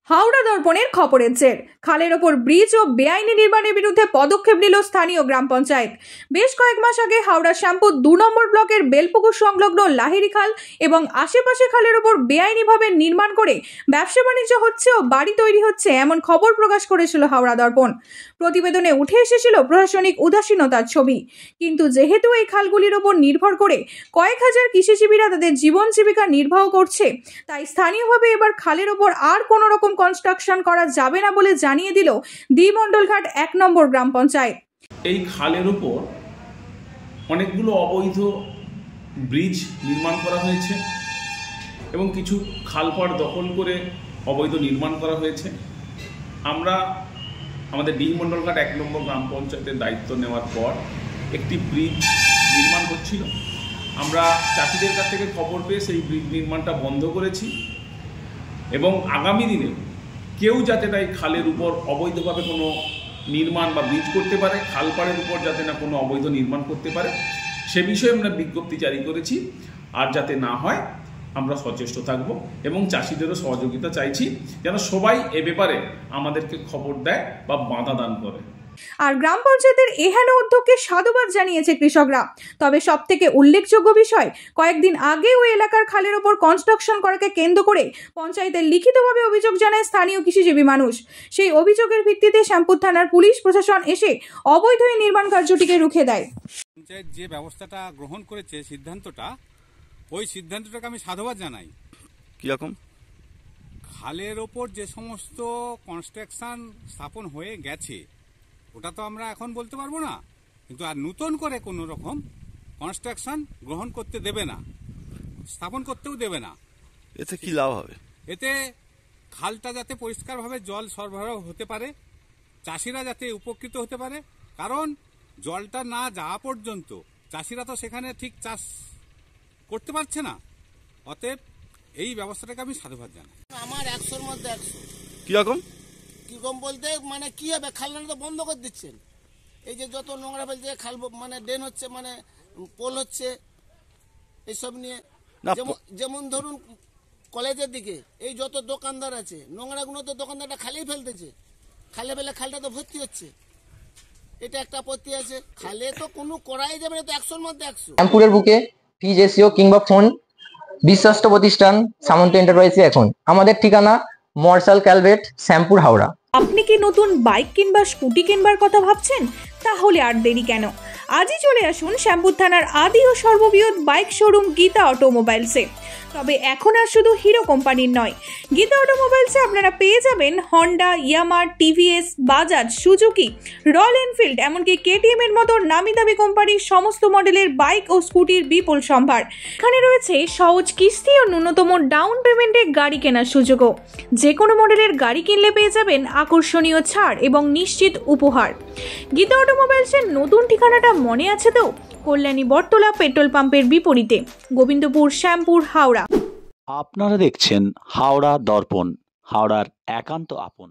হাওড়া দর্পণের খবরের জের। খালের ওপর ব্রিজ ও বেআইনি নির্মাণের বিরুদ্ধে পদক্ষেপ নিল স্থানীয় গ্রাম পঞ্চায়েত। বেশ কয়েক মাস আগে হাওড়া শ্যামপুর 2 নম্বর ব্লকের বেলপুকুর সংলগ্ন লাহিড়ি খাল এবং আশেপাশে খালের ওপর বেআইনিভাবে নির্মাণ করে ব্যবসা বাণিজ্য হচ্ছে ও বাড়ি তৈরি হচ্ছে এমন খবর প্রকাশ করেছিল হাওড়া দর্পণ। প্রতিবেদনে উঠে এসেছিল প্রশাসনিক উদাসীনতার ছবি। কিন্তু যেহেতু এই খালগুলির ওপর নির্ভর করে কয়েক হাজার কৃষিজীবীরা তাদের জীবন জীবিকা নির্বাহ করছে, তাই স্থানীয়ভাবে এবার খালের ওপর আর কোনো রকম কনস্ট্রাকশন করা যাবে না বলে জানিয়ে দিল দ্বিমণ্ডলঘাট 1 নম্বর গ্রাম পঞ্চায়েত। এই খালের উপর অনেকগুলো অবৈধ ব্রিজ নির্মাণ করা হয়েছে এবং কিছু খালপাড় দখল করে অবৈধ নির্মাণ করা হয়েছে। আমরা আমাদের দ্বিমণ্ডলঘাট 1 নম্বর গ্রাম পঞ্চায়েতের দায়িত্ব নেওয়ার পর একটি ব্রিজ নির্মাণ হচ্ছিল। আমরা চাষিদের কাছ থেকে খবর পেয়ে সেই ব্রিজ নির্মাণটা বন্ধ করেছি এবং আগামী দিনে কেউ যাতে না এই খালের উপর অবৈধভাবে কোনো নির্মাণ বা ব্রিজ করতে পারে, খালপাড়ের উপর যাতে না কোনো অবৈধ নির্মাণ করতে পারে, সে বিষয়ে আমরা বিজ্ঞপ্তি জারি করেছি। আর যাতে না হয় আমরা সচেষ্ট থাকব এবং চাষিদেরও সহযোগিতা চাইছি যেন সবাই এ ব্যাপারে আমাদেরকে খবর দেয় বা বাধা দান করে। আর গ্রাম পঞ্চায়েতের এহেন উদ্যোগকে সাধুবাদ জানিয়েছে কৃষকরা। তবে সবথেকে উল্লেখযোগ্য বিষয়, কয়েকদিন আগে ওই এলাকার খালের ওপর কনস্ট্রাকশন করাকে কেন্দ্র করে পঞ্চায়েতের লিখিতভাবে অভিযোগ জানায় স্থানীয় কৃষিজীবী মানুষ। সেই অভিযোগের ভিত্তিতে শ্যামপুর থানার পুলিশ প্রশাসন এসে অবৈধ নির্মাণ কার্যটিকে রুখে দেয়। পঞ্চায়েত যে ব্যবস্থাটা গ্রহণ করেছে, সিদ্ধান্তটা, ওই সিদ্ধান্তটাকে আমি সাধুবাদ জানাই। কিরকম? খালের ওপর যে সমস্ত কনস্ট্রাকশন স্থাপন হয়ে গেছে ওটা তো আমরা এখন বলতে পারবো না, কিন্তু আর নতুন করে কোনো রকম কনস্ট্রাকশন গ্রহণ করতে দেবে না, স্থাপন করতেও দেবে না। এতে কি লাভ হবে? এতে খালটা যাতে পরিষ্কারভাবে জল সরবরাহ হতে পারে, চাষিরা যাতে উপকৃত হতে পারে, কারণ জলটা না যাওয়া পর্যন্ত চাষিরা তো সেখানে ঠিক চাষ করতে পারছে না। অতএব এই ব্যবস্থাটাকে আমি সাধুবাদ জানাই। আমার 100-র মধ্যে 100। কিরকম কিরকম বলতে মানে কি হবে, খালটা তো বন্ধ করে দিচ্ছেন। এই যে যত নোংরা ফেলছে, খাল মানে ড্রেন হচ্ছে, মানে পোল হচ্ছে, এইসব নিয়ে যেমন ধরুন কলেজের দিকে এই যত দোকানদার আছে, নোংরাগুলো তো দোকানদারটা খালেই ফেলতেছে, খালে ফেলে খালটা তো ভর্তি হচ্ছে। এটা একটা আপত্তি আছে। খালে তো কোনো করাই যাবে না, তো 100-র মধ্যে 100। শ্যামপুরের বুকে ফিজ এসিও কিংবা ফোন বিশ্বস্ত প্রতিষ্ঠান সামন্ত এন্টারপ্রাইজে এখন আমাদের ঠিকানা মর্শাল ক্যালভেট, শ্যামপুর, হাওড়া। আপনি কি নতুন বাইক কিংবা স্কুটি কিনবার কথা ভাবছেন? তাহলে আর দেরি কেন, আজই চলে আসুন শ্যামপুর থানার আদি ও সর্ববৃহৎ বাইক শোরুম গীতা অটোমোবাইলসে। তবে এখন আর শুধু হিরো কোম্পানির নয়, গীতা অটোমোবাইলসে আপনারা পেয়ে যাবেন Honda, Yamaha, TVS, Bajaj, Suzuki, Royal Enfield, এমনকি কেটিএম এর মতো নামি দামি কোম্পানির সমস্ত মডেলের বাইক ও স্কুটির বিপুল সম্ভার। এখানে রয়েছে সহজ কিস্তি ও ন্যূনতম ডাউন পেমেন্টে গাড়ি কেনার সুযোগও। যে কোনো মডেলের গাড়ি কিনলে পেয়ে যাবেন আকর্ষণীয় ছাড় এবং নিশ্চিত উপহার। গীতা অটোমোবাইলসের নতুন ঠিকানাটা মনে আছে তো? কল্যাণী বটতলা পেট্রোল পাম্পের বিপরীতে, গোবিন্দপুর, শ্যামপুর, হাওড়া। আপনারা দেখছেন হাওড়া দর্পণ, হাওড়ার একান্ত আপন।